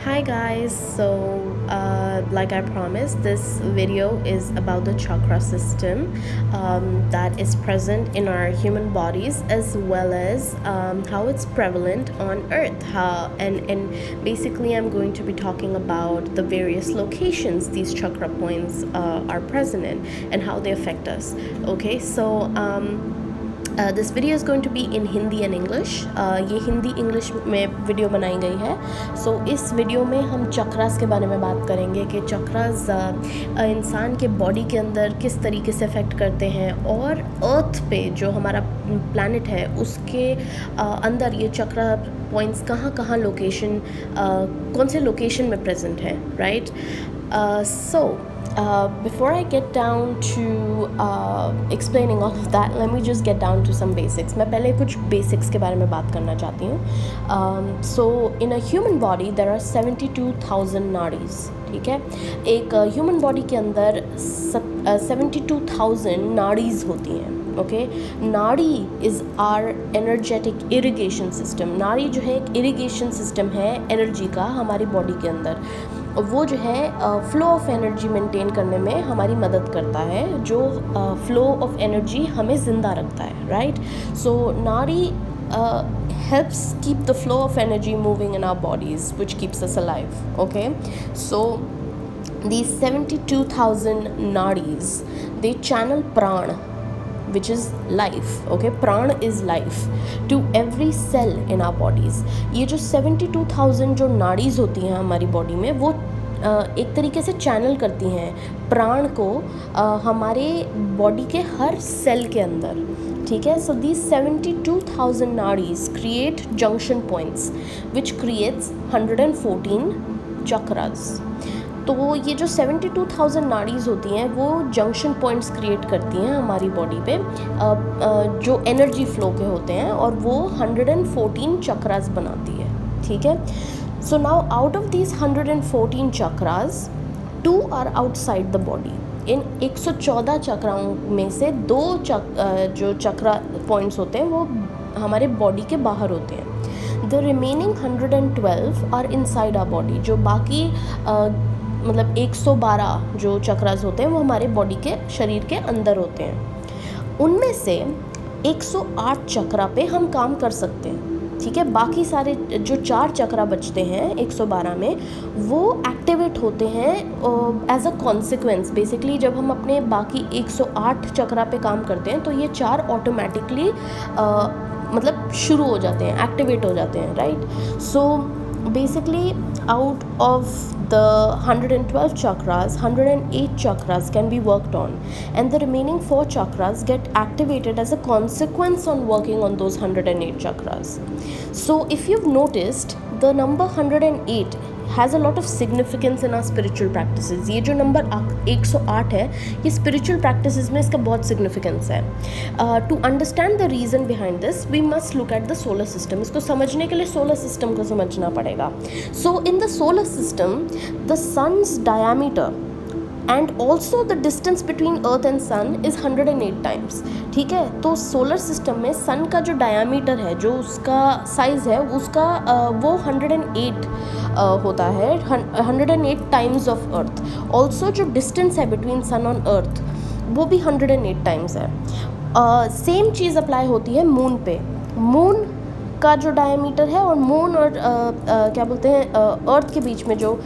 Hi guys, like I promised, this video is about the chakra system that is present in our human bodies, as well as how it's prevalent on earth. And basically I'm going to be talking about the various locations these chakra points are present in and how they affect us. Okay, so this video is going to be in Hindi and English. ये Hindi English में video बनाई गई है। सो इस video में हम चक्रास के बारे में बात करेंगे कि चक्रास इंसान के बॉडी के अंदर किस तरीके से अफेक्ट करते हैं, और अर्थ पे जो हमारा प्लैनेट है उसके अंदर ये चक्रा पॉइंट्स कहाँ कहाँ लोकेशन कौन से लोकेशन में प्रेजेंट है, right. Before I get down to explaining all of that, let me just get down to some basics. मैं पहले कुछ basics के बारे में बात करना चाहती हूँ। So in a human body there are 72,000 नाड़ीज़, ठीक है। एक human body के अंदर 72,000 नाड़ीज़ होती हैं, okay. Nadi is our energetic irrigation system. नाड़ी जो है एक इरिगेशन सिस्टम है एनर्जी का हमारी बॉडी के अंदर। वो जो है फ्लो ऑफ एनर्जी मेंटेन करने में हमारी मदद करता है, जो फ्लो ऑफ एनर्जी हमें ज़िंदा रखता है, राइट। सो नाड़ी helps keep the flow of energy moving in our bodies, which keeps us alive, okay. So these 72,000 nadis, they channel prana, which is life, okay. Prana is life to every cell in our bodies. ये जो 72,000 जो नाड़ीज़ होती हैं हमारी body में, वो एक तरीके से चैनल करती हैं प्राण को हमारे बॉडी के हर सेल के अंदर, ठीक है। So these 72,000 nadis create junction points which creates 114 chakras. तो ये जो 72,000 नाड़ीज़ होती हैं वो जंक्शन पॉइंट्स क्रिएट करती हैं हमारी बॉडी पे, जो एनर्जी फ्लो के होते हैं, और वो 114 चक्रास बनाती है, ठीक है। So now out of these 114 chakras 2 are outside the body. इन 114 चक्राओं में से 2 जो चक्रा पॉइंट्स होते हैं वो हमारे बॉडी के बाहर होते हैं। The remaining 112 are inside our body. जो बाकी मतलब 112 जो चक्रास होते हैं वो हमारे बॉडी के शरीर के अंदर होते हैं। उनमें से 108 चक्रा पे हम काम कर सकते हैं, ठीक है। बाकी सारे जो 4 चक्रा बचते हैं 112 में, वो एक्टिवेट होते हैं एज अ कॉन्सिक्वेंस। बेसिकली जब हम अपने बाकी 108 चक्रा पे काम करते हैं तो ये 4 ऑटोमेटिकली मतलब शुरू हो जाते हैं, एक्टिवेट हो जाते हैं, right. So basically out of the 112 chakras, 108 chakras can be worked on, and the remaining 4 chakras get activated as a consequence on working on those 108 chakras. So if you've noticed, the number 108 has a lot of significance in our spiritual practices. ये जो number 108 है, ये spiritual practices में इसका बहुत significance है। To understand the reason behind this, we must look at the solar system. इसको समझने के लिए solar system को समझना पड़ेगा। So in the solar system, the sun's diameter and also the distance between earth and sun is 108 times, ठीक है। तो सोलर सिस्टम में सन का जो डायामीटर है, जो उसका साइज़ है, उसका वो 108 होता है, 108 टाइम्स ऑफ अर्थ। ऑल्सो जो डिस्टेंस है बिटवीन सन और अर्थ, वो भी 108 टाइम्स है। सेम चीज़ अप्लाई होती है मून पे। मून का जो डायामीटर है और मून और क्या बोलते हैं अर्थ के बीच में जो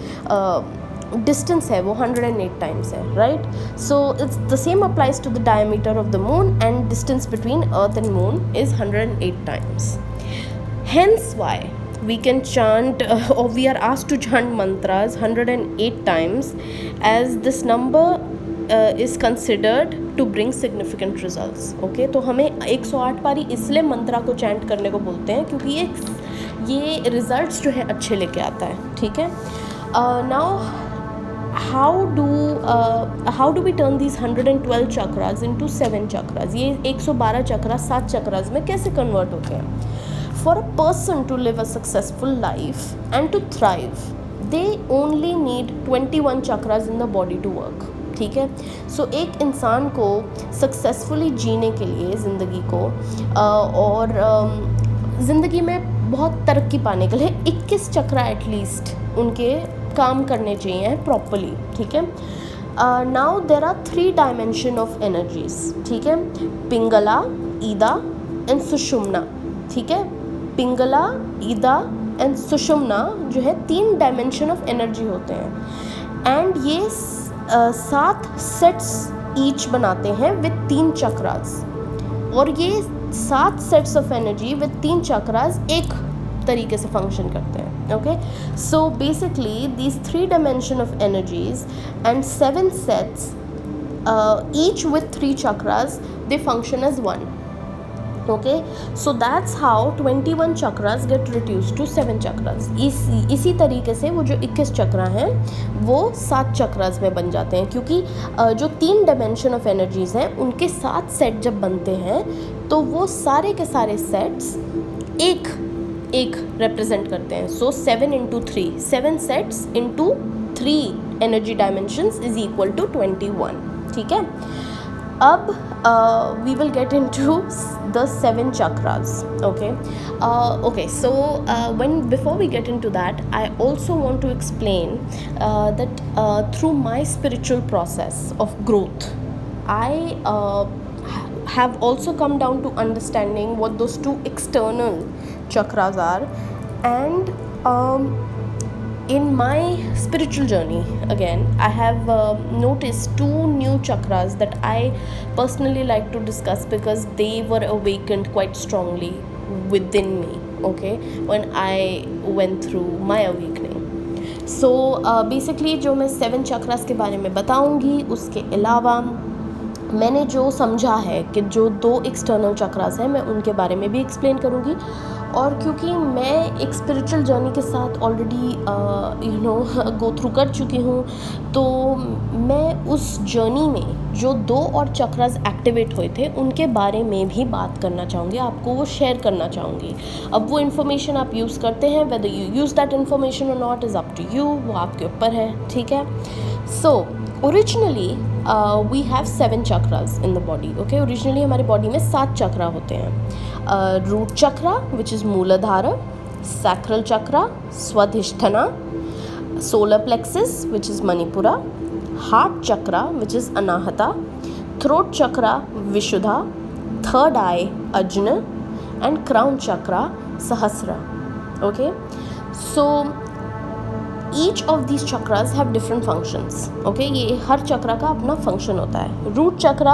डिस्टेंस है वो 108 टाइम्स है, right. So it's the same applies to the diameter of the moon, and distance between earth and moon is 108 times. Hence why we can chant or we are asked to chant mantras 108 times, as this number is considered to bring significant results, okay। तो हमें 108 बारी इसलिए मंत्रा को chant करने को बोलते हैं क्योंकि ये रिजल्ट्स जो है अच्छे लेके आता है, ठीक है। Now how do we turn these 112 chakras into 7 chakras? ये 112 चक्रा 7 चक्रास में कैसे कन्वर्ट होते हैं? For a person to live a successful life and to thrive, they only need 21 chakras in the body to work, ठीक है। सो एक इंसान को सक्सेसफुली जीने के लिए ज़िंदगी को और ज़िंदगी में बहुत तरक्की पाने के लिए 21 चक्रा एटलीस्ट उनके काम करने चाहिए प्रॉपरली, ठीक है। Now there are 3 dimension of energies, ठीक है। पिंगला, ईदा एंड सुषुम्ना, ठीक है। पिंगला, ईदा एंड सुषुम्ना जो है 3 डायमेंशन ऑफ एनर्जी होते हैं, एंड ये 7 सेट्स ईच बनाते हैं विद 3 चक्रास, और ये 7 sets of energy with 3 chakras एक तरीके से फंक्शन करते हैं, okay. So basically these 3 dimension of energies and 7 sets each with 3 chakras, they function as one, okay. So that's how 21 chakras get reduced to 7 chakras. इसी तरीके से वो जो 21 चक्रा हैं वो 7 चक्रास में बन जाते हैं, क्योंकि जो 3 डायमेंशन ऑफ एनर्जीज हैं उनके 7 सेट जब बनते हैं तो वो सारे के सारे सेट्स एक रिप्रेजेंट करते हैं. So 7 into 3, 7 sets into 3 energy dimensions is equal to 21. ठीक है. अब we will get into the 7 chakras. Okay, so before we get into that, I also want to explain that through my spiritual process of growth, I have also come down to understanding what those 2 external chakras are, and in my spiritual journey again I have noticed 2 new chakras that I personally like to discuss because they were awakened quite strongly within me, okay, when I went through my awakening. So basically जो मैं 7 chakras के बारे में बताऊंगी, उसके अलावा मैंने जो समझा है कि जो 2 एक्सटर्नल चक्रास हैं मैं उनके बारे में भी एक्सप्लेन करूँगी. और क्योंकि मैं एक स्पिरिचुअल जर्नी के साथ ऑलरेडी गो थ्रू कर चुकी हूँ, तो मैं उस जर्नी में जो 2 और चक्रास एक्टिवेट हुए थे उनके बारे में भी बात करना चाहूँगी, आपको वो शेयर करना चाहूँगी. अब वो इन्फॉर्मेशन आप यूज़ करते हैं, whether you use that information और not is up to you, वो आपके ऊपर है. ठीक है. So originally we have 7 chakras in the body. Okay, originally हमारी बॉडी में 7 चक्रा होते हैं. Root chakra which is Muladhara, sacral chakra Svadhishthana, solar plexus which is Manipura, heart chakra which is Anahata, throat chakra Vishuddha, third eye Ajna, and crown chakra Sahasra. Okay, so each of these chakras have different functions. Okay, ये हर चक्रा का अपना function होता है. Root चक्रा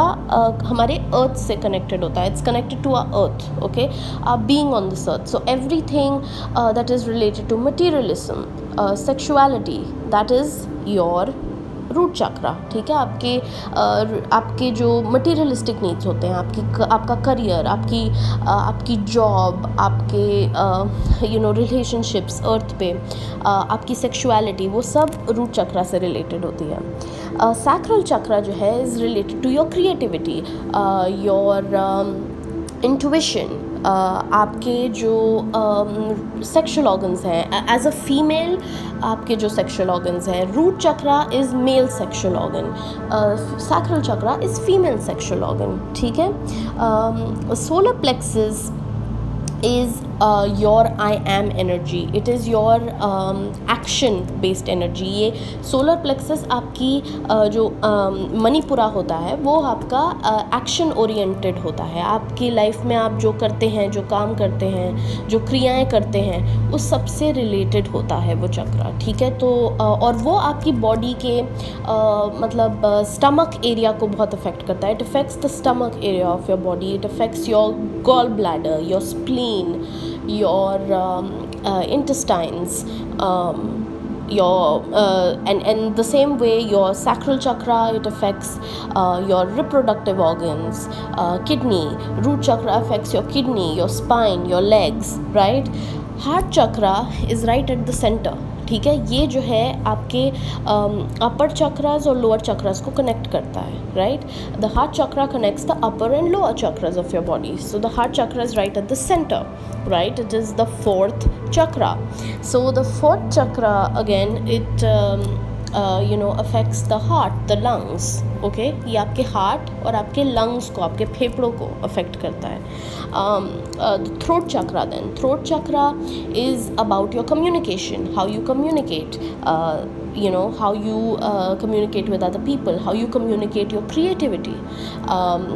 हमारे अर्थ से कनेक्टेड होता है. It's connected to our earth. Okay, being on this earth. So everything that is related to materialism, sexuality, that is your root chakra. ठीक है. आपके जो मटीरियलिस्टिक नीड्स होते हैं, आपका करियर, आपकी जॉब, आपके रिलेशनशिप्स अर्थ पे, आपकी सेक्सुअलिटी, वो सब रूट चक्रा से रिलेटेड होती है. सैक्रल चक्रा जो है is related to your creativity, your intuition, आपके जो सेक्सुअल ऑर्गन्स हैं. एज अ फीमेल आपके जो सेक्सुअल ऑर्गन्स हैं, root chakra is male sexual organ, sacral chakra is female sexual organ. ठीक है. Solar plexus is your I am energy. It is your action based energy. ये solar plexus आपकी जो मणिपुरा होता है वो आपका एक्शन ओरिएंटेड होता है. आपकी लाइफ में आप जो करते हैं, जो काम करते हैं, जो क्रियाएं करते हैं, उस सबसे रिलेटेड होता है वो चक्रा. ठीक है. तो और वो आपकी बॉडी के मतलब स्टमक एरिया को बहुत अफेक्ट करता है. It affects the stomach area of your body. It affects your gall bladder, your spleen, your intestines, and the same way your sacral chakra, it affects your reproductive organs, kidney. Root chakra affects your kidney, your spine, your legs, right? Heart chakra is right at the center. ठीक है. ये जो है आपके अपर चक्रास और lower chakras को connect करता है. Right. The heart chakra connects the upper and lower chakras of your body. So the heart chakra is right at the centre. Right. It is the 4th chakra. So the 4th chakra again, affects the heart, the lungs, okay, ये आपके heart और आपके lungs को, आपके फेफड़ों को affect करता है। Throat chakra, then throat chakra is about your communication, how you communicate, how you communicate with other people, how you communicate your creativity,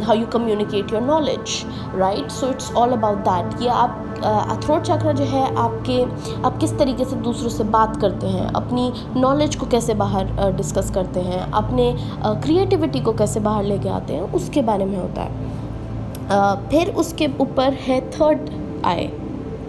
how you communicate your knowledge, right? So it's all about that. ये आप throat चक्रा जो है आप किस तरीके से दूसरों से बात करते हैं, अपनी नॉलेज को कैसे बाहर डिस्कस करते हैं, अपने क्रिएटिविटी को कैसे बाहर लेके आते हैं, उसके बारे में होता है। फिर उसके ऊपर है थर्ड आई,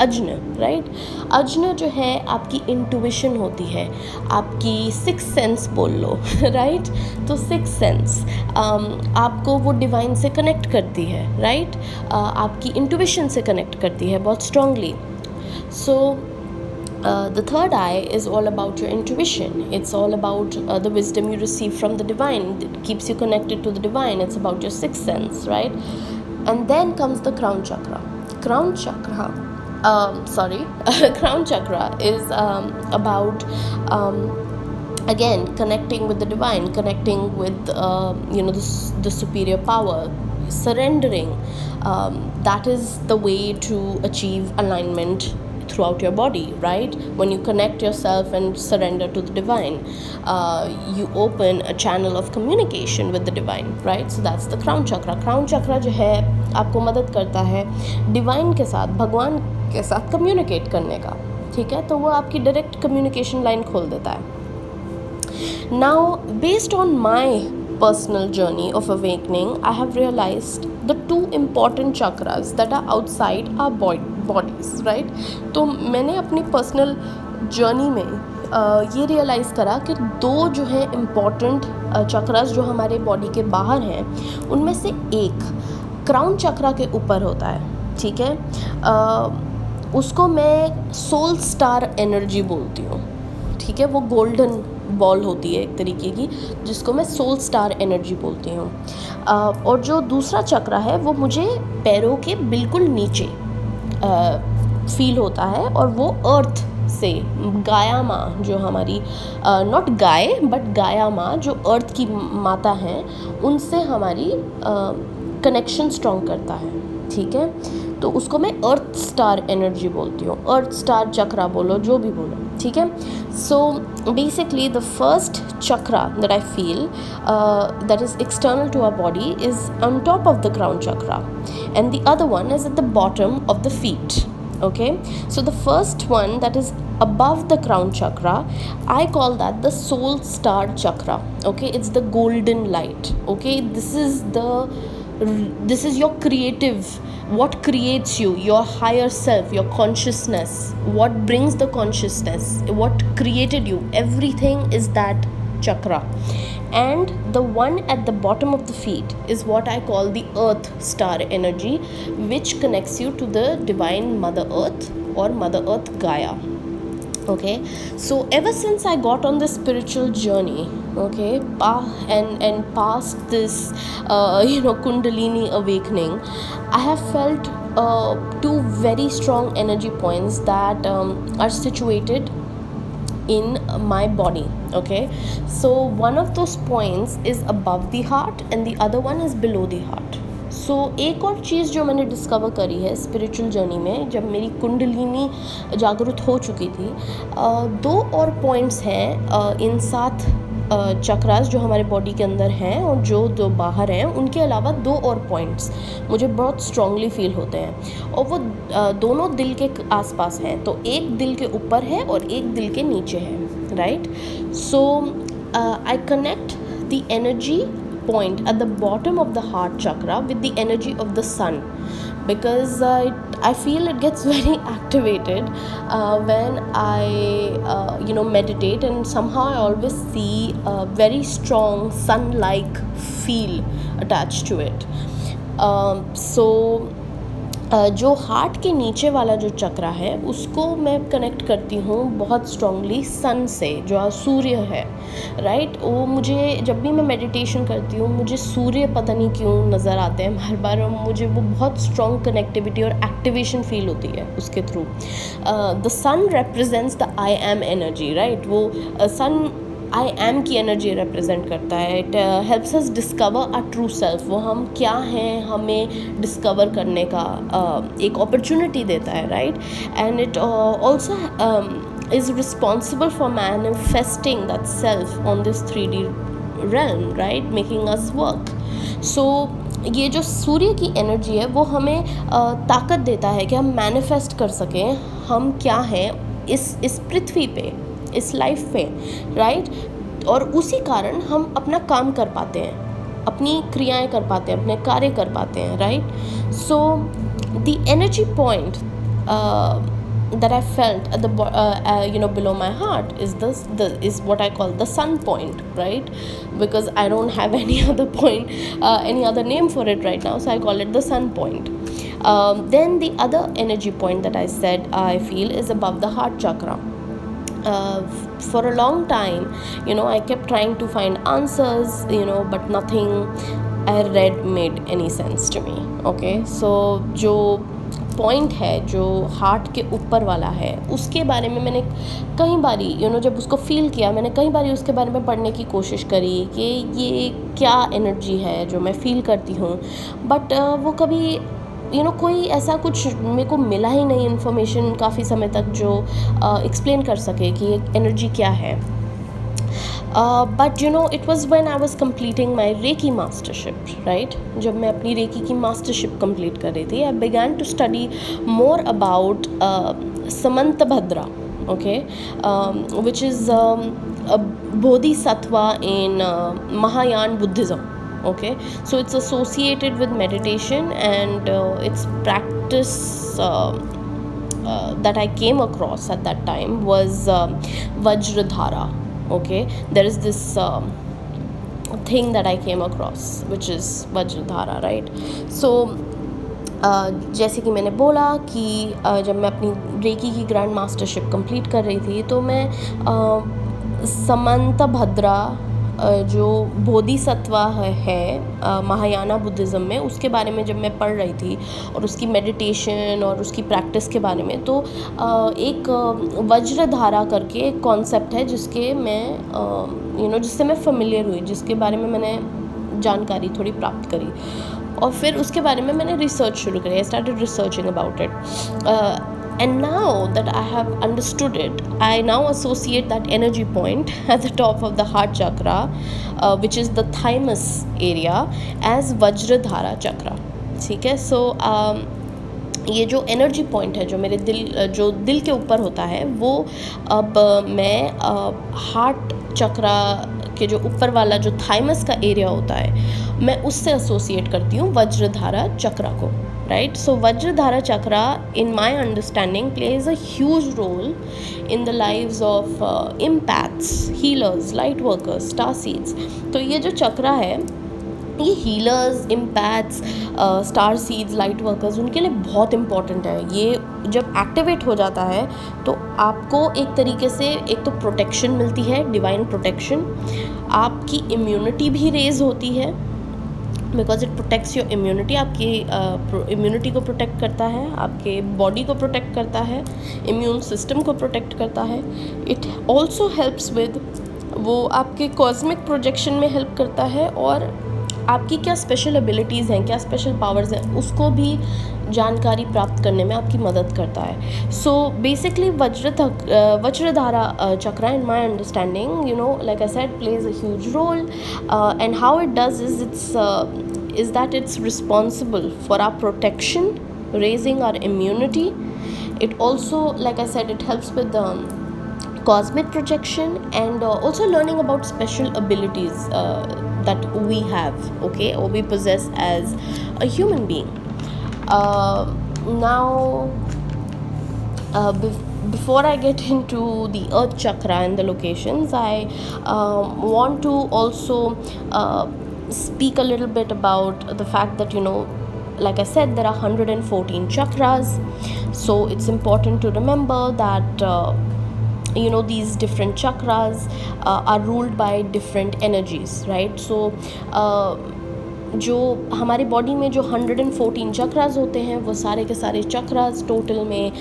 अज्न, राइट। अज्न जो है आपकी इंट्यूशन होती है, आपकी सिक्स सेंस बोल लो, राइट। तो सिक्स सेंस आपको वो डिवाइन से कनेक्ट करती है, राइट, आपकी इंट्यूशन से कनेक्ट करती है बहुत strongly. So the third eye is all about your intuition. It's all about the wisdom you receive from the divine. It keeps you connected to the divine. It's about your sixth sense, right? And then comes the crown chakra. Crown chakra, crown chakra is about again connecting with the divine, connecting with the superior power, surrendering. That is the way to achieve alignment throughout your body, right? When you connect yourself and surrender to the divine, you open a channel of communication with the divine, right? So that's the crown chakra. Crown chakra जो है आपको मदद करता है divine के साथ, भगवान के साथ कम्युनिकेट करने का, ठीक है। तो वो आपकी डायरेक्ट कम्युनिकेशन लाइन खोल देता है। Now, based on my personal journey of awakening, I have realized the two important chakras that are outside our bodies, right? तो मैंने अपनी पर्सनल जर्नी में ये रियलाइज़ करा कि दो जो है इम्पॉर्टेंट चक्रास जो हमारे बॉडी के बाहर हैं, उनमें से एक क्राउन चक्रा के ऊपर होता है, ठीक है। उसको मैं सोल स्टार एनर्जी बोलती हूँ, ठीक है। वो गोल्डन बॉल होती है एक तरीके की, जिसको मैं सोल स्टार एनर्जी बोलती हूँ। और जो दूसरा चक्रा है वो मुझे पैरों के बिल्कुल नीचे फील होता है, और वो अर्थ से गाया माँ जो हमारी नॉट गाय बट गाया माँ जो अर्थ की माता हैं, उनसे हमारी कनेक्शन स्ट्रॉन्ग करता है, ठीक है। तो उसको मैं अर्थ स्टार एनर्जी बोलती हूँ, अर्थ स्टार चक्रा बोलो, जो भी बोलो, ठीक है। So basically the first chakra that I feel that is external to our body is on top of the crown chakra, and the other one is at the bottom of the feet, okay. So the first one that is above the crown chakra, I call that the soul star chakra, okay. It's the golden light, okay. This is your creative, what creates you, your higher self, your consciousness, what brings the consciousness, what created you, everything is that chakra. And the one at the bottom of the feet is what I call the earth star energy, which connects you to the divine mother earth or mother earth Gaia, okay. So ever since I got on this spiritual journey, okay, and past this kundalini awakening, I have felt two very strong energy points that are situated in my body, okay. So one of those points is above the heart and the other one is below the heart. सो एक और चीज़ जो मैंने discover करी है spiritual journey में, जब मेरी कुंडलिनी जागृत हो चुकी थी, दो और पॉइंट्स हैं इन 7 चक्रास जो हमारे बॉडी के अंदर हैं और जो दो बाहर हैं, उनके अलावा दो और पॉइंट्स मुझे बहुत स्ट्रांगली फील होते हैं, और वो दोनों दिल के आसपास हैं। तो एक दिल के ऊपर है और एक दिल के नीचे है, right. So I connect the energy point at the bottom of the heart chakra with the energy of the sun, because I feel it gets very activated when I meditate, and somehow I always see a very strong sun-like feel attached to it. So जो heart के नीचे वाला जो चक्रा है उसको मैं connect करती हूँ बहुत स्ट्रांगली सन से, जो सूर्य है, राइट। वो मुझे जब भी मैं मेडिटेशन करती हूँ मुझे सूर्य पता नहीं क्यों नज़र आते हैं हर बार, और मुझे वो बहुत स्ट्रॉन्ग कनेक्टिविटी और एक्टिवेशन फील होती है उसके थ्रू। The sun represents the I am energy, right. वो सन आई एम की एनर्जी रिप्रेजेंट करता है. It helps us discover a true self. वो हम क्या हैं हमें डिस्कवर करने का एक अपॉर्चुनिटी देता है, right. And it also is responsible for manifesting that self on this 3D realm, right, making us work. So ये जो सूर्य की एनर्जी है वो हमें ताकत देता है कि हम मैनिफेस्ट कर सकें हम क्या हैं इस पृथ्वी पे, इस लाइफ पे, राइट. और उसी कारण हम अपना काम कर पाते हैं, अपनी क्रियाएं कर पाते हैं, अपने कार्य कर पाते हैं, right. So the energy point that I felt at the below my heart is what I call the sun point, right, because I don't have any other point, any other name for it right now, so I call it the sun point. Then the other energy point that I said I feel is above the heart chakra. For a long time, I kept trying to find answers, but nothing I read made any sense to me. Okay, so जो point है जो heart के ऊपर वाला है उसके बारे में मैंने कई बारी जब उसको फील किया, मैंने कई बारी उसके बारे में पढ़ने की कोशिश करी कि ये क्या एनर्जी है जो मैं फील करती हूँ, बट वो कभी कोई ऐसा कुछ मेरे को मिला ही नहीं इन्फॉर्मेशन काफ़ी समय तक जो एक्सप्लेन कर सके कि ये एनर्जी क्या है. But it was when I was completing my Reiki mastership, right? जब मैं अपनी Reiki की mastership complete कर रही थी, I began to study more about Samantabhadra, okay, which is a bodhisattva in Mahayana Buddhism. Okay, so it's associated with meditation, and its practice that I came across at that time was Vajradhara. Okay, there is this thing that I came across which is Vajradhara, right. So जैसे कि मैंने बोला कि जब मैं अपनी recce की grand mastership complete कर रही थी तो मैं समंतभद्रा जो बोधिसत्वा है महायाना बुद्धिज़्म में, उसके बारे में जब मैं पढ़ रही थी और उसकी मेडिटेशन और उसकी प्रैक्टिस के बारे में, तो एक वज्रधारा करके एक कॉन्सेप्ट है जिसके मैं जिससे मैं फेमिलियर हुई, जिसके बारे में मैंने जानकारी थोड़ी प्राप्त करी और फिर उसके बारे में मैंने रिसर्च शुरू करी. I started researching about it. And now that I have understood it, I now associate that energy point at the top of the heart chakra, which is the thymus area, as Vajradhara chakra. ठीक है. So ये जो energy point है जो मेरे दिल के ऊपर होता है, वो अब मैं हार्ट चक्रा के जो ऊपर वाला जो थाइमस का एरिया होता है, मैं उससे एसोसिएट करती हूँ वज्रधारा चक्रा को, right. So Vajradhara chakra, in my understanding, plays a huge role in the lives of empaths, healers, light workers, star seeds. तो ये जो चक्रा है ये healers, empaths, star seeds, light workers, उनके लिए बहुत इम्पॉर्टेंट है. ये जब एक्टिवेट हो जाता है तो आपको एक तरीके से एक तो प्रोटेक्शन मिलती है, डिवाइन प्रोटेक्शन, आपकी इम्यूनिटी भी रेज होती है because it protects your immunity. आपकी इम्यूनिटी को प्रोटेक्ट करता है, आपके बॉडी को प्रोटेक्ट करता है, इम्यून सिस्टम को प्रोटेक्ट करता है. इट ऑल्सो हेल्प्स विद, वो आपके कॉस्मिक प्रोजेक्शन में हेल्प करता है और आपकी क्या स्पेशल एबिलिटीज़ हैं, क्या स्पेशल पावर्स हैं, उसको भी जानकारी प्राप्त करने में आपकी मदद करता है. So basically Vajradhara chakra, in my understanding, like I said, plays a huge role, and how it does is that it's responsible for our protection, raising our immunity. It also, like I said, it helps with cosmic projection and also learning about special abilities that we have, okay, or we possess as a human being. Now before I get into the earth chakra and the locations, I want to also speak a little bit about the fact that, like I said, there are 114 chakras. So it's important to remember that these different chakras are ruled by different energies, right? So जो हमारी body में जो 114 चक्रास होते हैं, वो सारे के सारे चक्रास टोटल में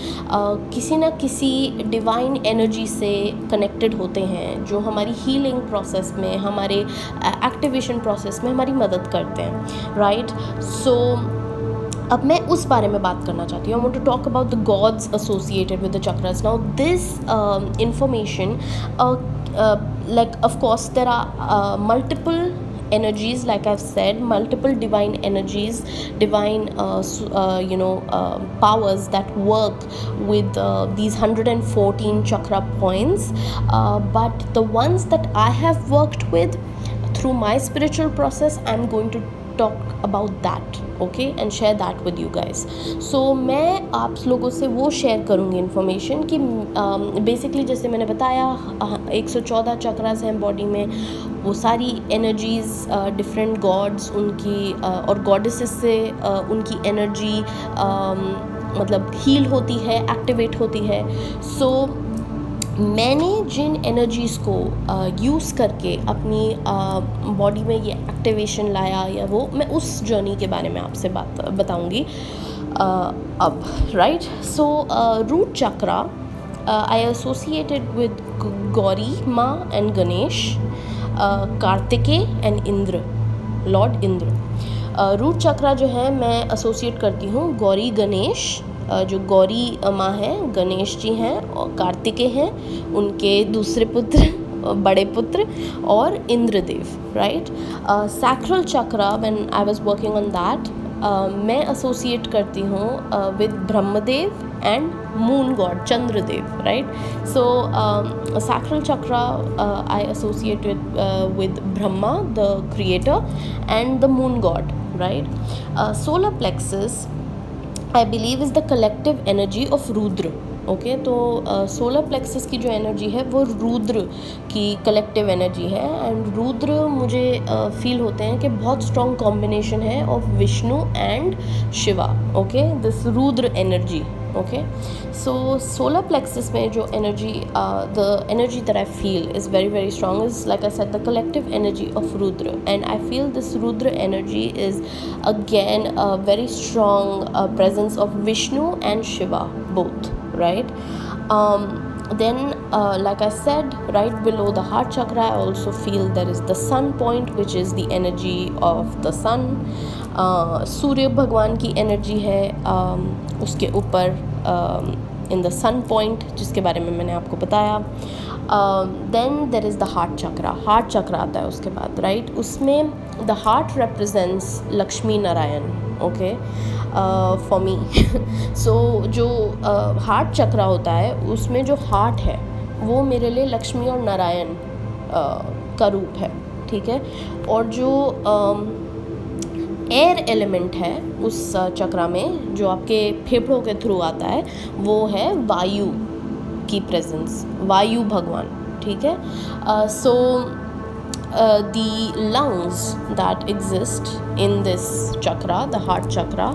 किसी न किसी डिवाइन एनर्जी से कनेक्टेड होते हैं, जो हमारी हीलिंग प्रोसेस में, हमारे एक्टिवेशन प्रोसेस में हमारी मदद करते हैं, राइट। सो अब मैं उस बारे में बात करना चाहती हूँ। I want to talk about the gods associated with the chakras. Now this information, like of course there are multiple energies, like I've said, multiple divine energies, divine powers that work with these 114 chakra points, but the ones that I have worked with through my spiritual process, I'm going to talk about that, okay, and share that with you guys. So मैं आप लोगों से वो share करूँगी information कि basically जैसे मैंने बताया 114 चक्रास हैं बॉडी में, वो सारी एनर्जीज़ डिफरेंट गॉड्स उनकी और गॉडेसेस से उनकी एनर्जी मतलब हील होती है, एक्टिवेट होती है। सो मैंने जिन एनर्जीज़ को यूज़ करके अपनी बॉडी में ये एक्टिवेशन लाया, या वो मैं उस जर्नी के बारे में आपसे बताऊंगी अब, right. So root chakra I associated with Gauri Maa and Ganesh, Kartikeya and Indra, lord Indra. Root chakra जो है मैं एसोसिएट करती हूँ गौरी गणेश, जो गौरी माँ हैं, गणेश जी हैं और कार्तिकेय हैं, उनके दूसरे पुत्र, बड़े पुत्र, और Indradev, right. Sacral chakra when I was working on that, मैं एसोसिएट करती हूँ with Brahmadev and moon God Chandradev, right. So sacral chakra I associate with Brahma the creator and the moon God, right. Solar plexus I believe is the collective energy of Rudra, okay. तो solar plexus की जो energy है वो रुद्र की collective energy है, and Rudra मुझे feel होते हैं कि बहुत स्ट्रॉन्ग कॉम्बिनेशन है of Vishnu and Shiva, okay, this Rudra energy, okay. So solar plexus में जो energy, the energy that I feel is very very strong is, like I said, the collective energy of Rudra, and I feel this Rudra energy is again a very strong presence of Vishnu and Shiva both, right. Then like I said, right below the heart chakra I also feel there is the sun point, which is the energy of the sun. सूर्य भगवान की energy है उसके ऊपर in the sun point, जिसके बारे में मैंने आपको बताया। Then there is the heart chakra, heart chakra आता है उसके बाद, right। उसमें the heart represents Lakshmi Narayan, okay, for me। so जो heart chakra होता है उसमें जो heart है वो मेरे लिए लक्ष्मी और नारायण का रूप है, ठीक है। और जो एयर एलिमेंट है उस चक्रा में, जो आपके फेफड़ों के थ्रू आता है, वो है वायु की प्रेजेंस, वायु भगवान, ठीक है। सो the lungs that exist in this chakra, the heart chakra,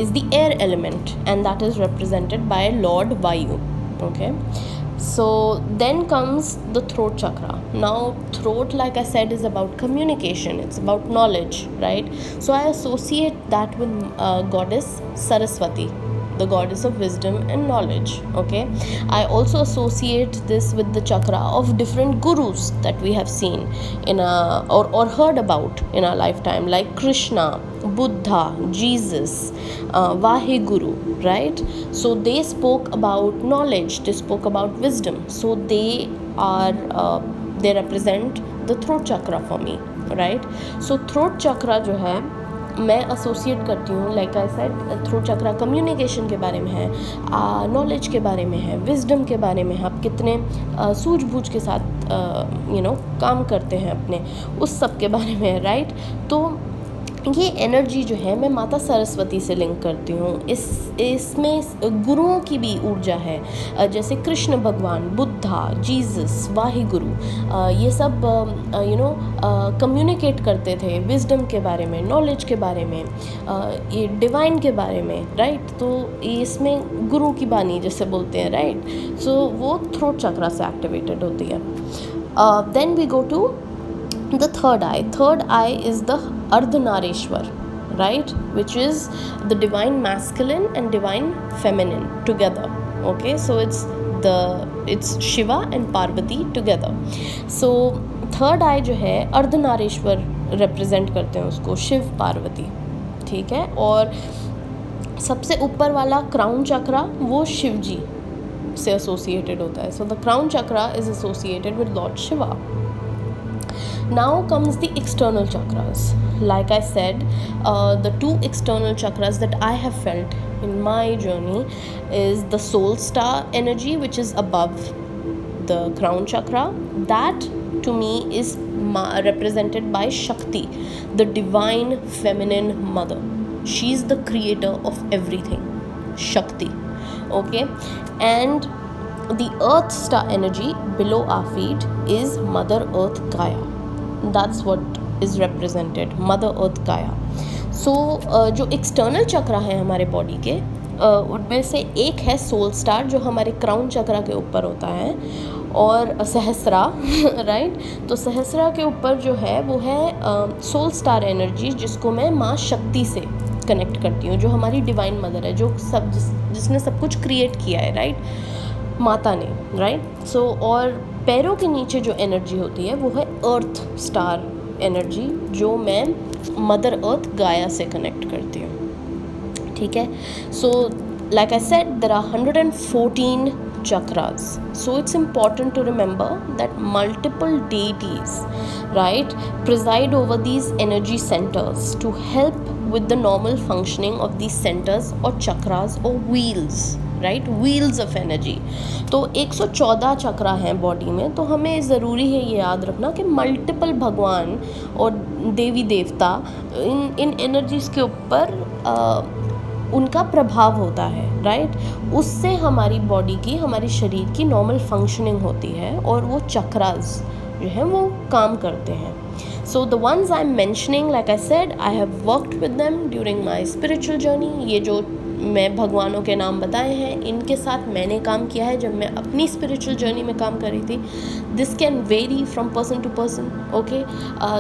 is the air element, and that is represented by Lord Vayu, okay. So then comes the throat chakra. Now throat, like I said, is about communication, it's about knowledge, right. So I associate that with goddess Saraswati, the goddess of wisdom and knowledge, okay. I also associate this with the chakra of different gurus that we have seen in or heard about in our lifetime, like Krishna, Buddha, Jesus, Vaheguru, right. So they spoke about knowledge, they spoke about wisdom, so they are they represent the throat chakra for me, right. So throat chakra जो है मैं associate करती हूँ, like I said, throat chakra communication के बारे में है, knowledge के बारे में है, विजडम के बारे में है, आप कितने सूझबूझ के साथ काम करते हैं अपने, उस सब के बारे में है, राइट। तो ये एनर्जी जो है मैं माता सरस्वती से लिंक करती हूँ। इसमें गुरुओं की भी ऊर्जा है, जैसे कृष्ण भगवान, बुद्धा, जीसस, वाहिगुरु, ये सब कम्युनिकेट करते थे विजडम के बारे में, नॉलेज के बारे में, ये डिवाइन के बारे में, राइट। तो इसमें गुरु की बानी जैसे बोलते हैं, राइट। सो वो थ्रोट चक्रा से एक्टिवेटेड होती है। Then we go to the third eye is the Ardhanareshwar, right, which is the divine masculine and divine feminine together. Okay, so it's Shiva and Parvati together. So third eye जो है Ardhanarishvara represent करते हैं उसको, शिव पार्वती, ठीक है। और सबसे ऊपर वाला क्राउन चक्रा वो शिव जी से एसोसिएटेड होता है। So the crown chakra is associated with Lord Shiva. Now comes the external chakras. Like I said, the two external chakras that I have felt in my journey is the soul star energy, which is above the crown chakra. That to me is represented by Shakti, the divine feminine mother. She's the creator of everything, Shakti. Okay, and the earth star energy below our feet is Mother Earth Gaia. That's what is represented, Mother Earth Gaia. So जो external चक्रा है हमारे body के, उनमें से एक है soul star जो हमारे क्राउन चक्रा के ऊपर होता है, और सहस्रा राइट। तो सहस्रा के ऊपर जो है वो है सोल स्टार एनर्जी, जिसको मैं माँ शक्ति से कनेक्ट करती हूँ, जो हमारी डिवाइन मदर है, जो जिसने सब कुछ क्रिएट किया है, राइट, माता ने, राइट। सो और पैरों के नीचे जो एनर्जी होती है वो है अर्थ स्टार एनर्जी, जो मैं मदर अर्थ गाया से कनेक्ट करती हूँ, ठीक है। So like I said, there are 114 chakras. So it's important to remember that multiple deities, right, preside over these energy centers to help with the normal functioning of these centers or chakras or wheels, right, wheels of energy. तो 114 चक्रा हैं body में, तो हमें ज़रूरी है ये याद रखना कि मल्टीपल भगवान और देवी देवता इन एनर्जीज़ के ऊपर उनका प्रभाव होता है, राइट। उससे हमारी बॉडी की, हमारी शरीर की नॉर्मल फंक्शनिंग होती है, और वो चक्रास जो हैं वो काम करते हैं। So the ones I am mentioning, like I said, I have worked with them during my spiritual journey. ये जो मैं भगवानों के नाम बताए हैं, इनके साथ मैंने काम किया है जब मैं अपनी स्पिरिचुअल जर्नी में काम कर रही थी। This can vary from person to person, okay.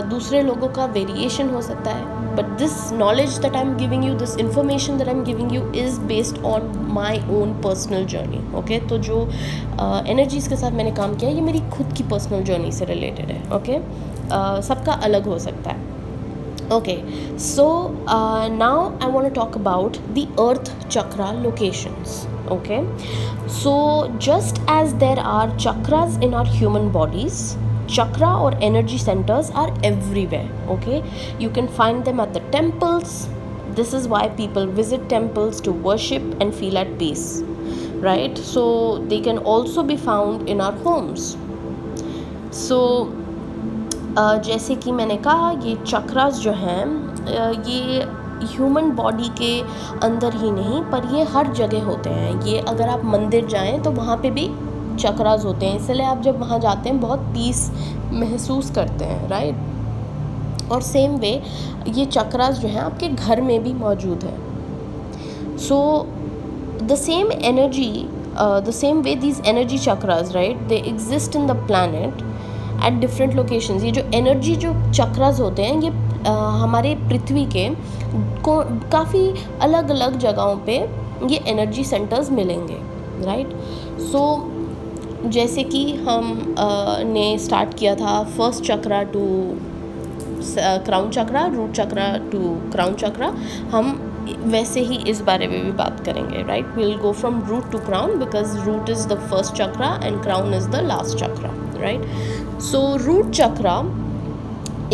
दूसरे लोगों का वेरिएशन हो सकता है, but this knowledge that I am giving you, this information that I am giving you is based on my own personal journey, okay. तो जो energies के साथ मैंने काम किया है, ये मेरी खुद की पर्सनल जर्नी से रिलेटेड है, ओके। सबका अलग हो सकता है। Okay, so now I want to talk about the earth chakra locations. Okay, so just as there are chakras in our human bodies, chakra or energy centers are everywhere. Okay, you can find them at the temples. This is why people visit temples to worship and feel at peace, right? So they can also be found in our homes. So जैसे कि मैंने कहा, ये चक्रास जो हैं ये human body के अंदर ही नहीं, पर ये हर जगह होते हैं। ये अगर आप मंदिर जाएं तो वहाँ पे भी चक्रास होते हैं, इसलिए आप जब वहाँ जाते हैं बहुत पीस महसूस करते हैं, राइट। और सेम वे ये चक्रास जो हैं आपके घर में भी मौजूद है। So the same energy, the same way these energy chakras, right, they exist in the planet at different locations. ये जो एनर्जी जो चक्रास होते हैं, ये हमारे पृथ्वी के काफ़ी अलग अलग जगहों पे ये एनर्जी सेंटर्स मिलेंगे, राइट। सो जैसे कि हम ने स्टार्ट किया था first chakra to crown chakra, root chakra to crown chakra, हम वैसे ही इस बारे में भी बात करेंगे, right. We will go from root to crown because root is the first chakra and crown is the last chakra, right? So root chakra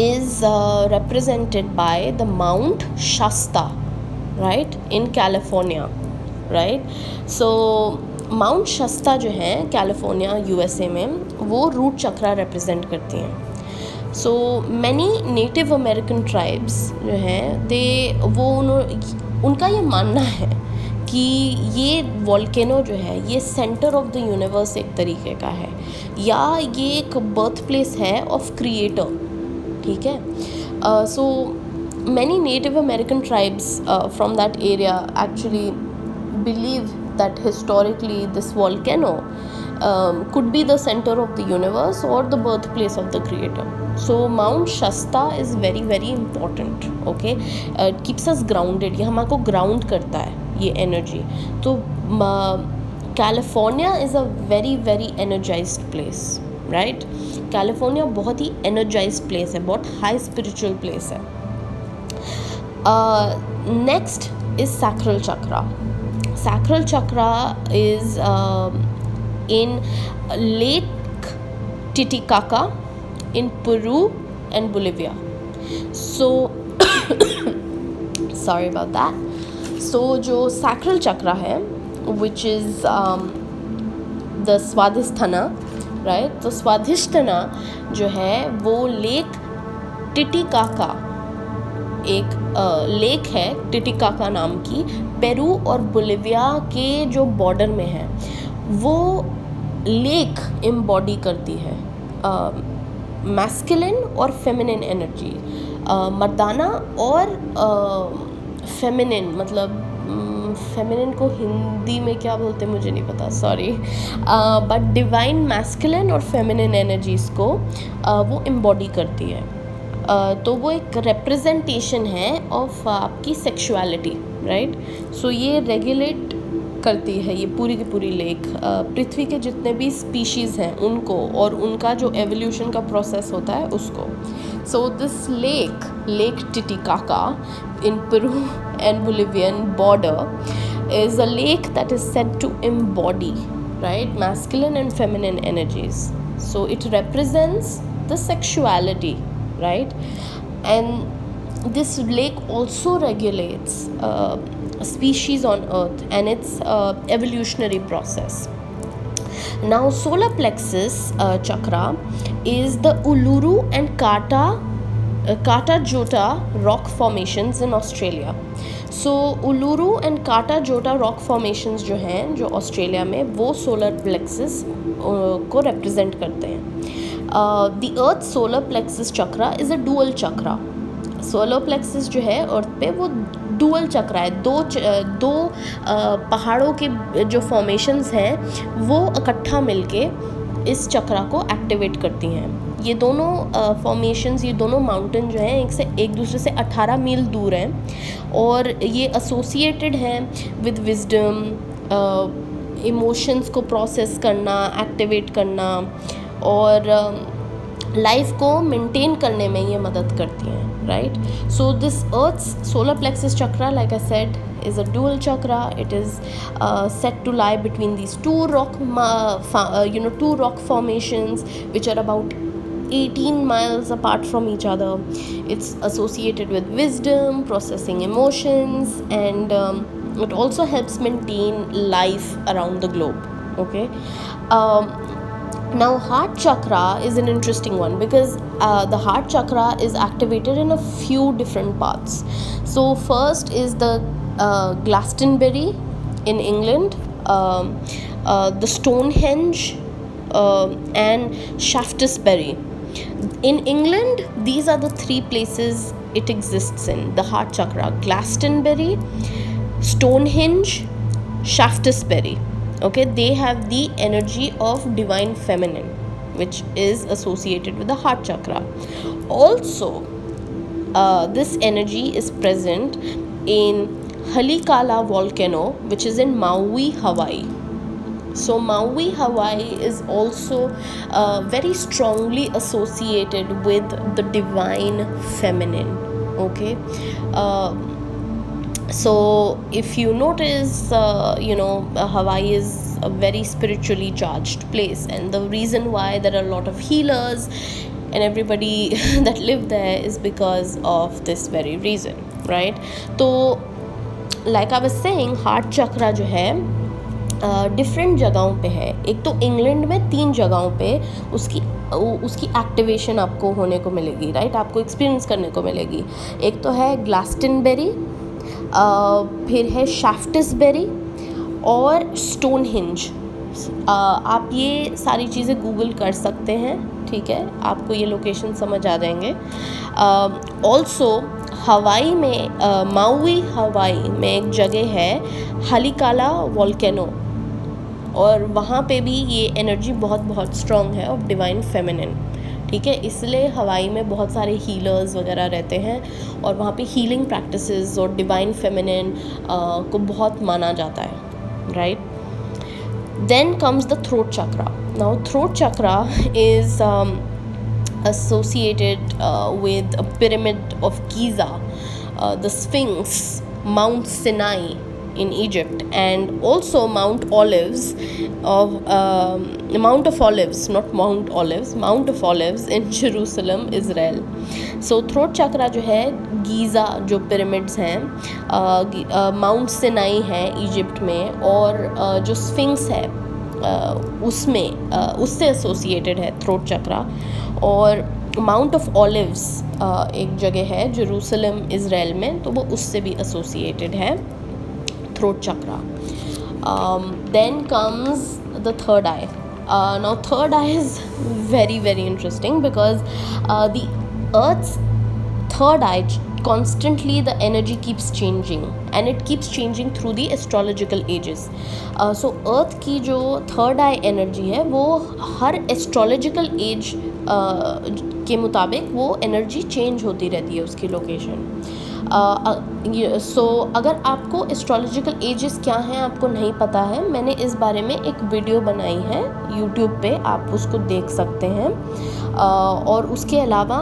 is represented by the Mount Shasta, right, in California, right? So Mount Shasta जो है California USA में, वो root चक्रा represent करती हैं। So many native American tribes जो हैं, उनका ये मानना है कि ये वॉल्केनो जो है ये सेंटर ऑफ द यूनिवर्स एक तरीके का है, या ये एक बर्थ प्लेस है ऑफ क्रिएटर, ठीक है। So many native American tribes from that area actually believe that historically this volcano could be the center of the universe or the birthplace of the creator. So Mount Shasta is very very important. Okay, it keeps us grounded, ये हमको ground करता है ये energy. तो California is a very very energized place, right? California बहुत ही energized place है, बहुत high spiritual place है. Next is sacral chakra. Sacral chakra is in Lake Titicaca in Peru and Bolivia. So sorry about that. So जो sacral chakra है, which is the Swadhisthana, right? तो स्वाधिष्ठाना जो है वो lake Titicaca, एक lake है Titicaca नाम की, पेरू और बोलिविया के जो बॉर्डर में है. वो लेक एम्बॉडी करती है मैस्कुलिन और फेमिनिन एनर्जी, मर्दाना और फेमिनिन. मतलब फेमिनिन को हिंदी में क्या बोलते हैं मुझे नहीं पता, सॉरी, बट डिवाइन मैस्कुलिन और फेमिनिन एनर्जीज़ को वो एम्बॉडी करती है. तो वो एक रिप्रेजेंटेशन है ऑफ आपकी सेक्सुअलिटी, राइट? सो ये रेगुलेट करती है ये पूरी की पूरी लेक पृथ्वी के जितने भी स्पीशीज़ हैं उनको, और उनका जो एवोल्यूशन का प्रोसेस होता है उसको. So this lake Titicaca in Peru and Bolivian border is a lake that is said to embody, right, masculine and feminine energies. So it represents the sexuality, right? And this lake also regulates species on earth and its evolutionary process. Now solar plexus chakra is the Uluru and Kata Jota rock formations in Australia. So Uluru and Kata Jota rock formations जो हैं जो Australia में, वो solar plexus को represent करते हैं. The Earth solar plexus chakra is a dual chakra. Solar plexus जो है अर्थ पे वो dual चक्रा है, दो पहाड़ों के जो फॉर्मेशंस हैं वो इकट्ठा मिलके इस चक्रा को एक्टिवेट करती हैं. ये दोनों फॉर्मेशंस, ये दोनों माउंटेन जो हैं एक दूसरे से 18 मील दूर हैं, और ये एसोसिएटेड हैं विद विजडम, इमोशंस को प्रोसेस करना, एक्टिवेट करना, और लाइफ को मेंटेन करने में ये मदद करती हैं, right? So this earth's solar plexus chakra, like I said, is a dual chakra. It is set to lie between these two rock formations which are about 18 miles apart from each other. It's associated with wisdom, processing emotions, and it also helps maintain life around the globe. Okay. Now heart chakra is an interesting one because the heart chakra is activated in a few different parts. So first is the Glastonbury in England, the Stonehenge, and Shaftesbury. In England, these are the three places it exists in, the heart chakra: Glastonbury, Stonehenge, Shaftesbury. Okay, they have the energy of divine feminine, which is associated with the heart chakra. Also, this energy is present in Halikala volcano, which is in Maui, Hawaii. So Maui, Hawaii is also very strongly associated with the divine feminine. Okay, so if you notice, Hawaii is a very spiritually charged place, and the reason why there are a lot of healers and everybody that live there is because of this very reason, right? So like I was saying, heart chakra जो है different जगहों पे है. एक तो England में 3 जगहों पे उसकी एक्टिवेशन आपको होने को मिलेगी, राइट? आपको एक्सपीरियंस करने को मिलेगी. एक तो है ग्लास्टनबेरी, फिर है शाफ्टसबेरी और स्टोनहिंज. आप ये सारी चीज़ें गूगल कर सकते हैं, ठीक है? आपको ये लोकेशन समझ आ जाएंगे. ऑल्सो हवाई में, माउई हवाई में एक जगह है हलिकाला वोल्केनो, और वहाँ पे भी ये एनर्जी बहुत बहुत स्ट्रॉन्ग है ऑफ डिवाइन फेमिनिन, ठीक है। इसलिए हवाई में बहुत सारे हीलर्स वगैरह रहते हैं और वहाँ पे हीलिंग प्रैक्टिसेस और डिवाइन फेमिनिन को बहुत माना जाता है, right. Then comes the throat chakra. Now throat chakra is associated with a pyramid of Giza, the Sphinx, Mount Sinai in Egypt, and also Mount Olives Mount of Olives, not Mount Olives, Mount of Olives in Jerusalem, Israel. So throat chakra जो है Giza जो pyramids हैं, Mount Sinai है Egypt में, और जो sphinx है उसमें उससे एसोसिएटेड है थ्रोट चक्रा। और माउंट ऑफ ऑलिव्स एक जगह है जेरूसलम इज़राइल में, तो वो उससे भी एसोसिएटेड है throat chakra. Then comes the third eye. Now third eye is very very interesting because the earth's third eye, constantly the energy keeps changing and it keeps changing through the astrological ages. So earth की जो third eye energy है वो हर astrological age के मुताबिक वो energy change होती रहती है उसकी लोकेशन। सो अगर आपको एस्ट्रोलॉजिकल एजेस क्या हैं आपको नहीं पता है, मैंने इस बारे में एक वीडियो बनाई है यूट्यूब पे, आप उसको देख सकते हैं। और उसके अलावा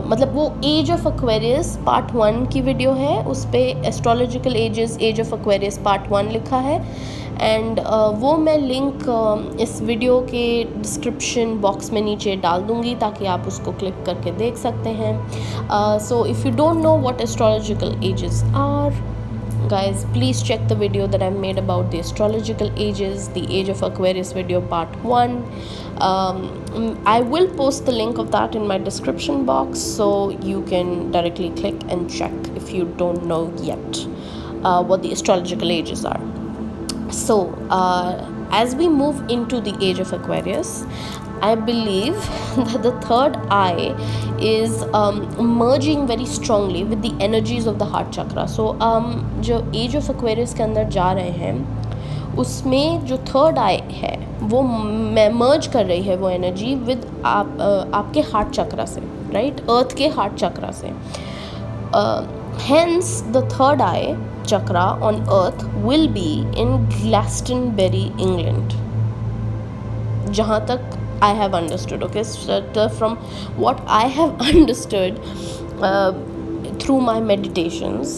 मतलब वो एज ऑफ एक्वेरियस पार्ट 1 की वीडियो है, उस पर astrological ages age of Aquarius part 1 लिखा है। एंड वो मैं लिंक इस वीडियो के डिस्क्रिप्शन बॉक्स में नीचे डाल दूँगी ताकि आप उसको क्लिक करके देख सकते हैं। So if you don't know what astrological ages are, guys, please check the video that I've made about the astrological ages, the age of Aquarius video part 1. I will post the link of that in my description box so you can directly click and check if you don't know yet what the astrological ages are. So as we move into the age of Aquarius, I believe that the third eye is merging very strongly with the energies of the heart chakra. So जो age of Aquarius के अंदर जा रहे हैं उसमें जो third आई है वो मर्ज कर रही है वो एनर्जी विद आपके हार्ट चक्रा से, राइट, अर्थ के हार्ट चक्रा से। Hence the third eye chakra on earth will be in Glastonbury, England, जहाँ तक I have understood. Okay, so from what I have understood through my meditations,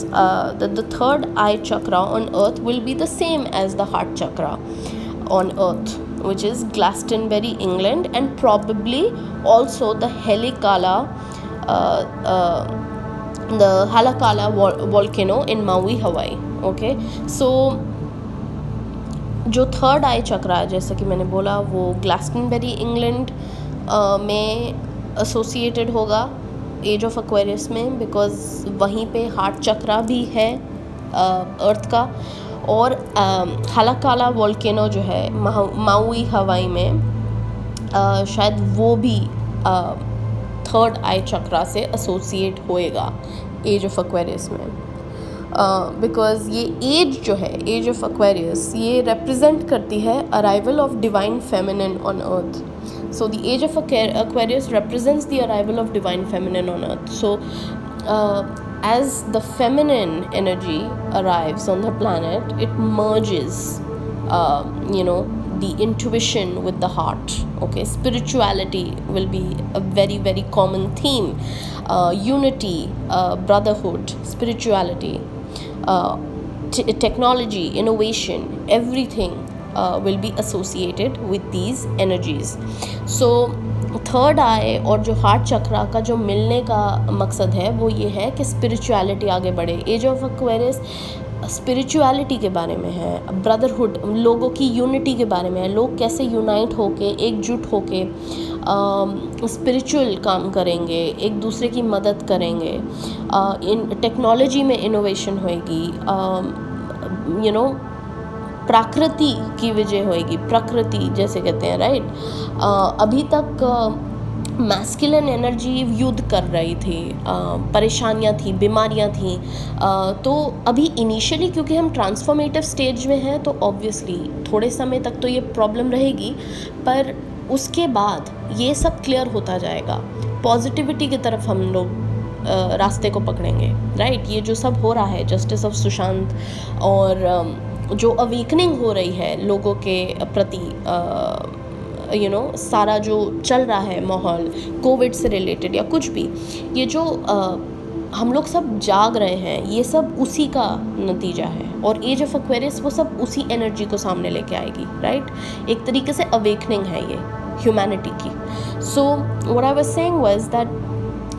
that the third eye chakra on earth will be the same as the heart chakra on earth, which is Glastonbury, England, and probably also the Halakala volcano in Maui, Hawaii. Okay, so जो third आई चक्रा है जैसे कि मैंने बोला वो ग्लास्टनबेरी England में associated होगा as of Aquarius में, बिकॉज वहीं पे हार्ट चक्रा भी है अर्थ का। और हालाकाला वोल्केनो जो है माउई हवाई में, शायद वो भी थर्ड आई चक्रा से एसोसिएट होएगा एज ऑफ एक्वेरियस में। बिकॉज ये एज जो है एज ऑफ एक्वेरियस ये रिप्रेजेंट करती है arrival of divine feminine on earth. So the age of Aquarius represents the arrival of divine feminine on earth. So as the feminine energy arrives on the planet, it merges the intuition with the heart. Okay, spirituality will be a very very common theme. Unity, brotherhood, spirituality, technology, innovation, everything will be associated with these energies. So third eye और जो heart चक्रा का जो मिलने का मकसद है वो ये है कि स्पिरिचुअलिटी आगे बढ़े। एज ऑफ एक्वेरियस स्पिरिचुअलिटी के बारे में है, ब्रदरहुड, लोगों की यूनिटी के बारे में है, लोग कैसे यूनाइट होके एकजुट होके स्पिरिचुअल काम करेंगे, एक दूसरे की मदद करेंगे, इन टेक्नोलॉजी में इनोवेशन होएगी, प्रकृति की विजय होएगी, प्रकृति जैसे कहते हैं, राइट। अभी तक मैस्कुलिन एनर्जी युद्ध कर रही थी, परेशानियां थी, बीमारियां थी। तो अभी इनिशियली क्योंकि हम ट्रांसफॉर्मेटिव स्टेज में हैं तो ऑब्वियसली थोड़े समय तक तो ये प्रॉब्लम रहेगी, पर उसके बाद ये सब क्लियर होता जाएगा। पॉजिटिविटी की तरफ हम लोग रास्ते को पकड़ेंगे, राइट। ये जो सब हो रहा है, जस्टिस ऑफ सुशांत और जो अवेकनिंग हो रही है लोगों के प्रति, सारा जो चल रहा है माहौल कोविड से रिलेटेड या कुछ भी, ये जो हम लोग सब जाग रहे हैं, ये सब उसी का नतीजा है। और एज ऑफ एक्वेरियस वो सब उसी एनर्जी को सामने लेके आएगी, राइट। एक तरीके से अवेकनिंग है ये ह्यूमैनिटी की। So what I was saying was that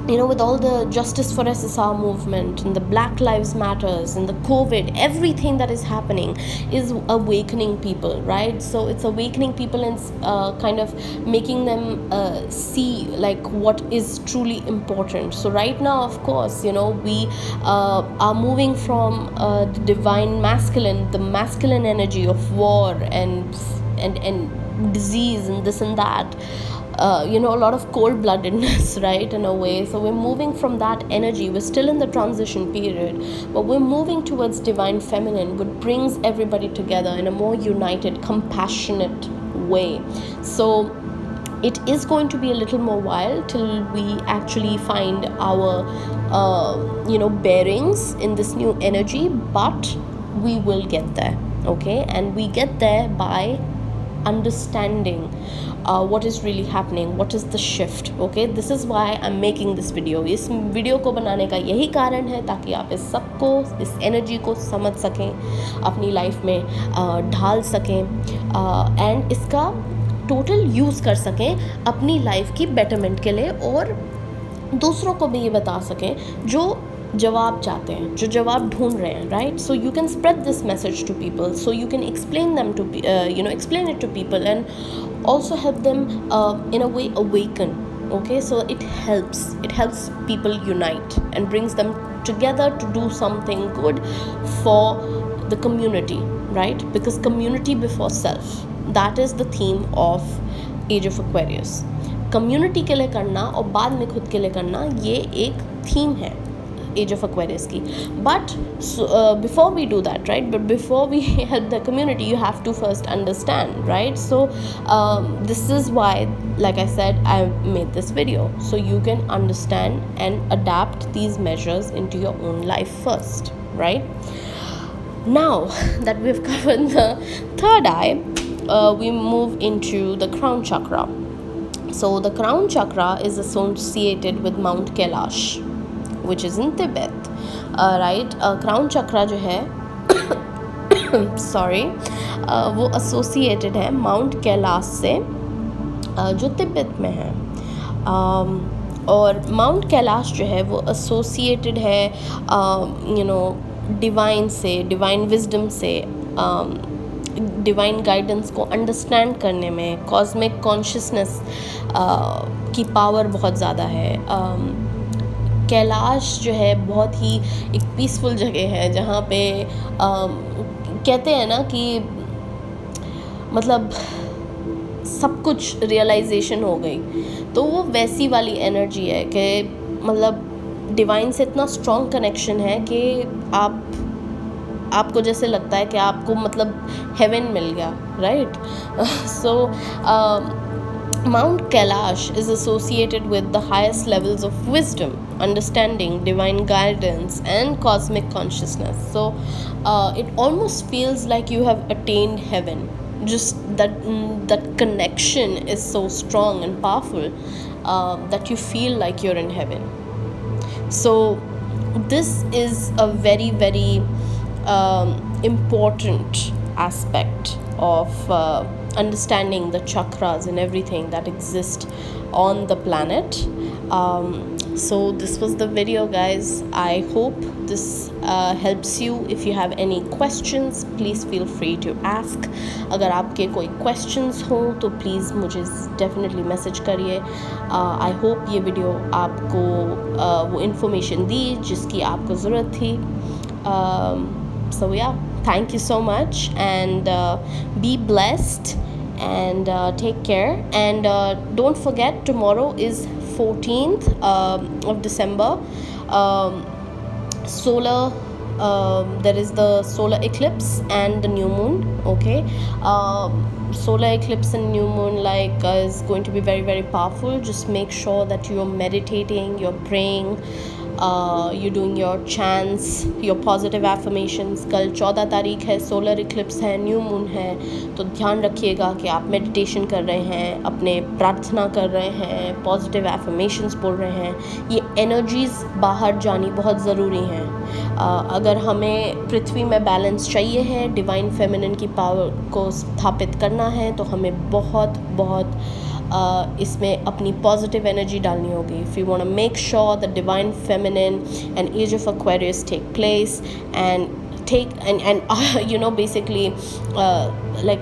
with all the justice for SSR movement and the Black Lives Matters and the COVID, everything that is happening is awakening people, right? So it's awakening people and kind of making them see like what is truly important. So right now, of course, we are moving from the divine masculine, the masculine energy of war and disease and this and that. A lot of cold-bloodedness, right, in a way. So we're moving from that energy. We're still in the transition period, but we're moving towards divine feminine, which brings everybody together in a more united, compassionate way. So it is going to be a little more while till we actually find our bearings in this new energy, but we will get there, okay? And we get there by understanding what is really happening, what is the shift, okay? This is why I'm making this video. इस video को बनाने का यही कारण है ताकि आप इस सबको, इस एनर्जी को समझ सकें, अपनी लाइफ में ढाल सकें एंड इसका टोटल यूज़ कर सकें अपनी लाइफ की बेटरमेंट के लिए, और दूसरों को भी ये बता सकें जो जवाब चाहते हैं, जो जवाब ढूंढ रहे हैं, right. So you can spread this message to people, so you can explain them to explain it to people and also help them in a way awaken, okay? So it helps people unite and brings them together to do something good for the community, right? Because community before self, that is the theme of Age of Aquarius. Community के लिए करना और बाद में खुद के लिए करना, ये एक थीम है Age of Aquarius की. But before we do that, right, but before we help the community, you have to first understand, right? So this is why, like I said, I made this video, so you can understand and adapt these measures into your own life first, right? Now that we've covered the third eye, we move into the crown chakra. So the crown chakra is associated with Mount Kailash, which is in Tibet, right? Crown chakra जो है sorry, वो associated है mount Kailash से, जो तिब्बत में है। और mount Kailash जो है वो associated है डिवाइन से, डिवाइन विजडम से, डिवाइन गाइडेंस को अंडरस्टैंड करने में, कॉस्मिक कॉन्शियसनेस की पावर बहुत ज़्यादा है। कैलाश जो है बहुत ही एक पीसफुल जगह है जहाँ पे कहते हैं ना कि मतलब सब कुछ रियलाइजेशन हो गई, तो वो वैसी वाली एनर्जी है कि मतलब डिवाइन से इतना स्ट्रॉन्ग कनेक्शन है कि आपको जैसे लगता है कि आपको मतलब हेवन मिल गया, right. So Mount Kailash is associated with the highest levels of wisdom, understanding, divine guidance, and cosmic consciousness. So it almost feels like you have attained heaven. Just that connection is so strong and powerful that you feel like you're in heaven. So this is a very, very important aspect of understanding the chakras and everything that exist on the planet. So this was the video, guys. I hope this helps you. If you have any questions, please feel free to ask. अगर आपके कोई questions हो तो please मुझे definitely message करिए. I hope ये video आपको वो information दी जिसकी आपको ज़रूरत थी. So yeah, thank you so much and be blessed and take care. And don't forget, tomorrow is 14th of December. Solar there is the solar eclipse and the new moon. Okay, solar eclipse and new moon is going to be very, very powerful. Just make sure that you're meditating, you're praying, you're doing your chants, your positive affirmations. कल 14 तारीख है, solar Eclipse है, new moon है, तो ध्यान रखिएगा कि आप मेडिटेशन कर रहे हैं, अपने प्रार्थना कर रहे हैं, पॉजिटिव एफर्मेशंस बोल रहे हैं. ये एनर्जीज़ बाहर जानी बहुत ज़रूरी हैं. अगर हमें पृथ्वी में बैलेंस चाहिए है, डिवाइन फेमिनिन की पावर को स्थापित करना है, तो हमें बहुत बहुत इसमें अपनी पॉजिटिव एनर्जी डालनी होगी. If you want to make sure the divine feminine and age of Aquarius take place and take and you know, basically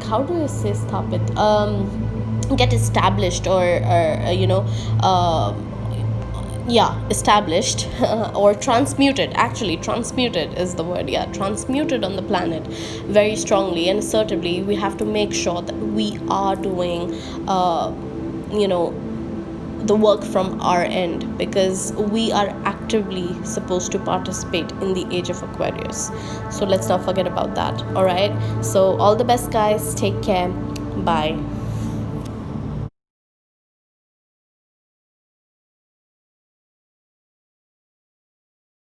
how do you say स्थापित, get established, or you know, established or transmuted. Actually, transmuted is the word. Transmuted on the planet very strongly and assertively. We have to make sure that we are doing you know, the work from our end, because we are actively supposed to participate in the age of Aquarius. So let's not forget about that. All right, so all the best, guys. Take care. Bye.